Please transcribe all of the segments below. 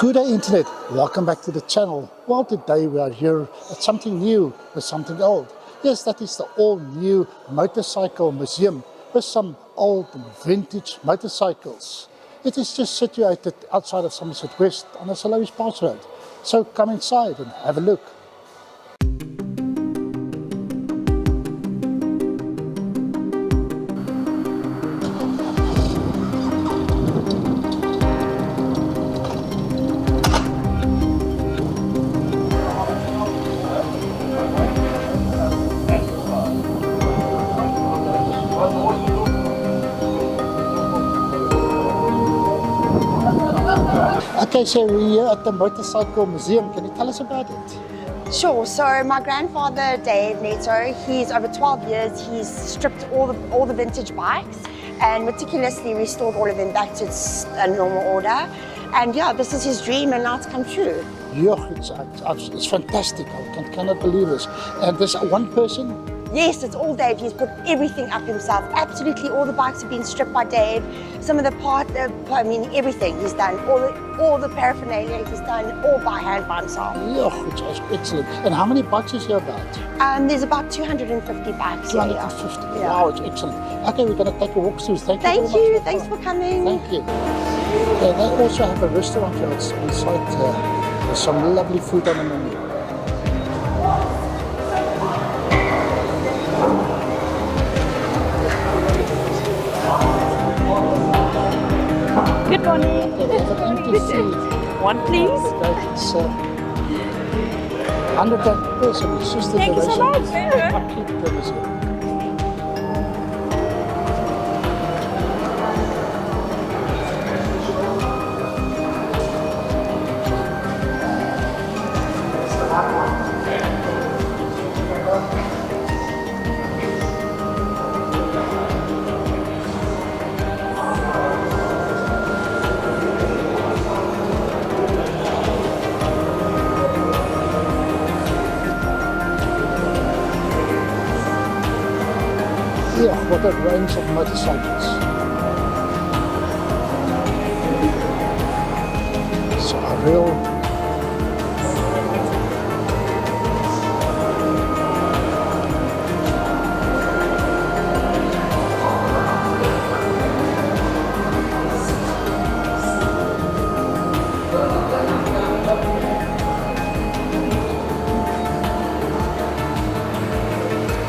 Good day Internet, welcome back to the channel. Well, today we are here at something new with something old. Yes, that is the all-new motorcycle museum with some old vintage motorcycles. It is just situated outside of Somerset West on the Lowry Road. So come inside and have a look. Okay, so we're here at the Motorcycle Museum. Can you tell us about it? Sure. So my grandfather, Dave Neto, he's over 12 years, he's stripped all the vintage bikes and meticulously restored all of them back to its normal order. And yeah, this is his dream and now it's come true. Yeah, it's fantastic. I cannot believe this. And there's one person? Yes, it's all Dave. He's put everything up himself. Absolutely all the bikes have been stripped by Dave. Some of the everything he's done. All the paraphernalia he's done all by hand by himself. Yeah, it's excellent. And how many bikes is here about? There's about 250 bikes. 250. Yeah. Wow, it's excellent. Okay, we're going to take a walk through. Thank you very much. Thanks for coming. Thank you. They also have a restaurant here on site. There's some lovely food on the menu. Good morning. One, please. It's 100 person. It's just the Thank you so much. Upkeep purpose. Yeah, what a range of motorcycles. So a real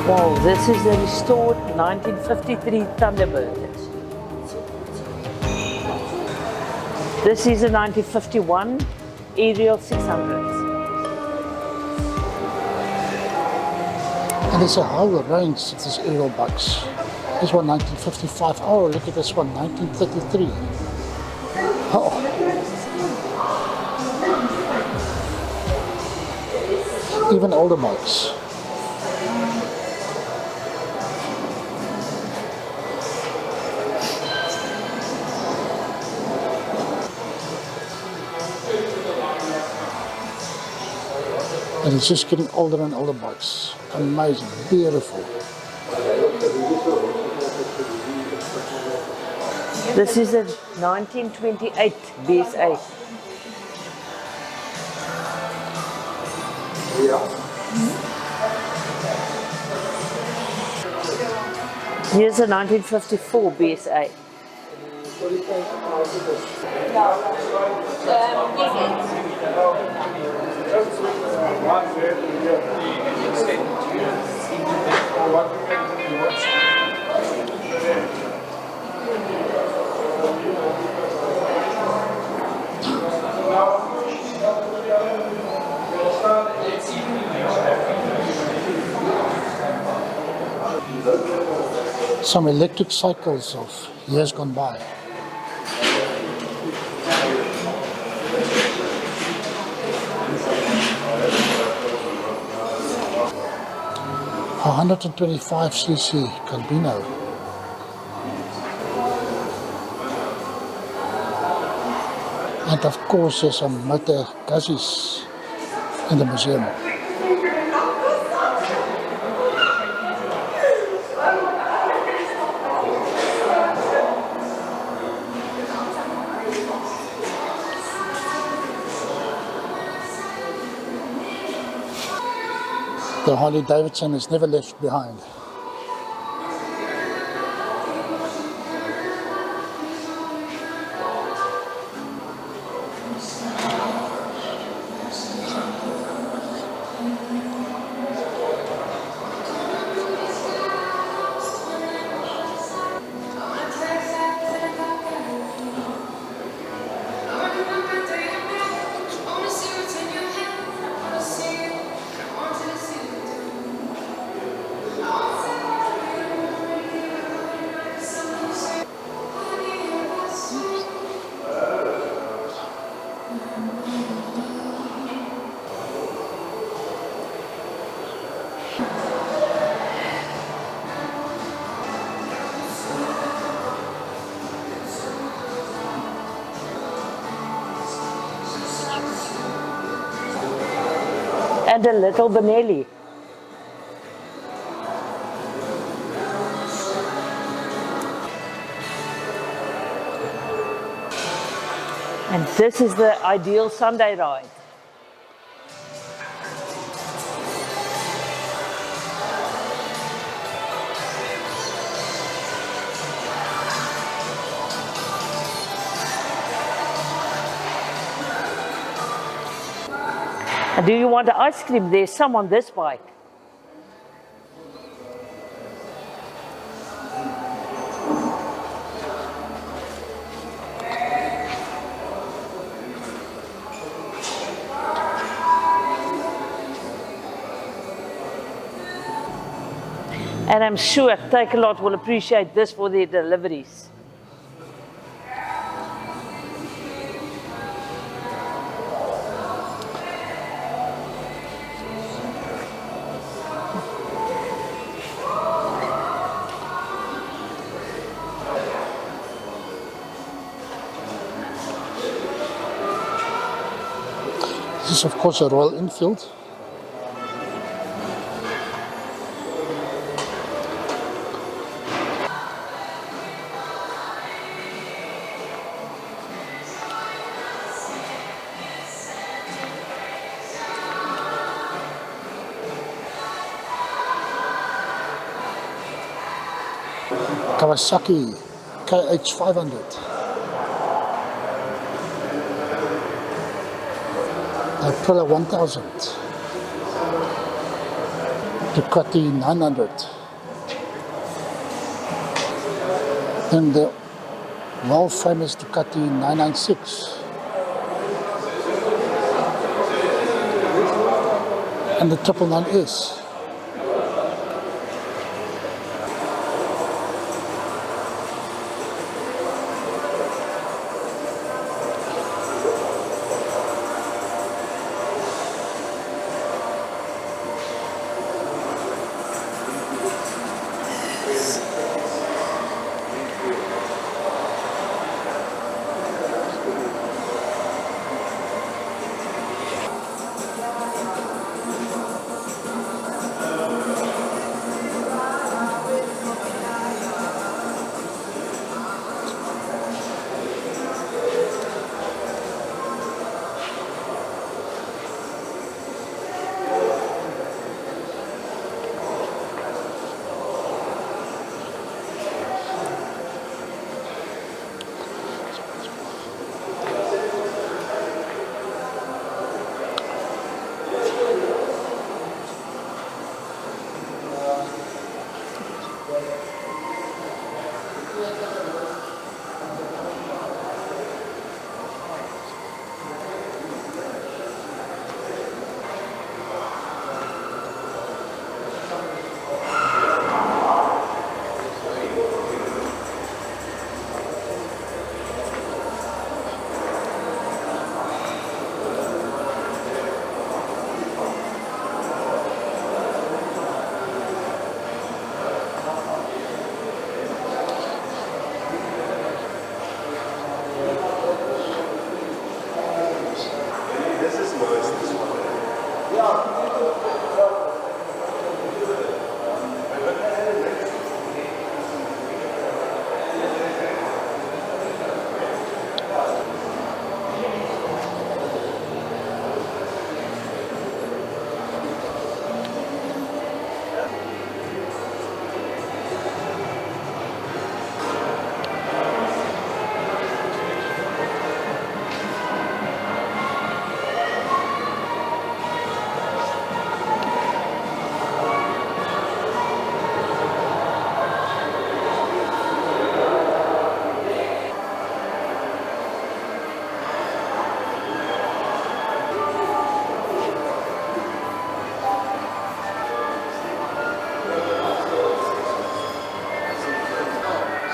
Wow, this is a restored 1953 Thunderbird. This is a 1951 Aerial 600. And there's a whole range of these aerial bikes. This one 1955. Oh, look at this one, 1933. Oh. Even older bikes. And it's just getting older and older bikes. Amazing, beautiful. This is a 1928 BS8. Here's a 1954 BS8. Some electric cycles of years gone by. A 125cc Carbino. And of course there's some motor guzzies in the museum. The Harley Davidson is never left behind. And a little Benelli. And this is the ideal Sunday ride. And do you want ice cream? There's some on this bike. And I'm sure Takealot will appreciate this for their deliveries. This is of course a Royal Enfield. Kawasaki KH500. Aprilia 1000. Ducati 900. Then the world famous Ducati 996. And the 999S.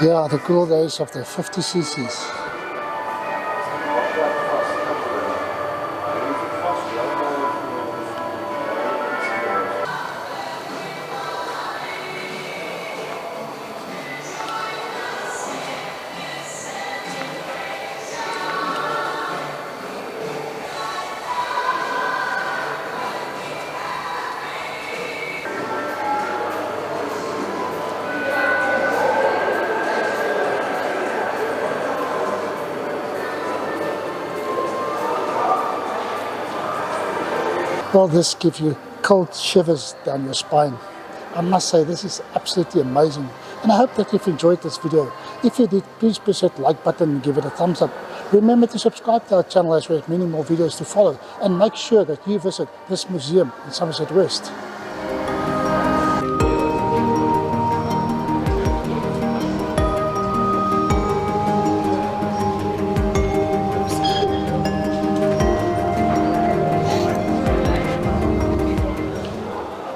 Yeah, the good old days of the 50cc's. Well, this gives you cold shivers down your spine. I must say, this is absolutely amazing. And I hope that you've enjoyed this video. If you did, please press that like button and give it a thumbs up. Remember to subscribe to our channel as we have many more videos to follow. And make sure that you visit this museum in Somerset West.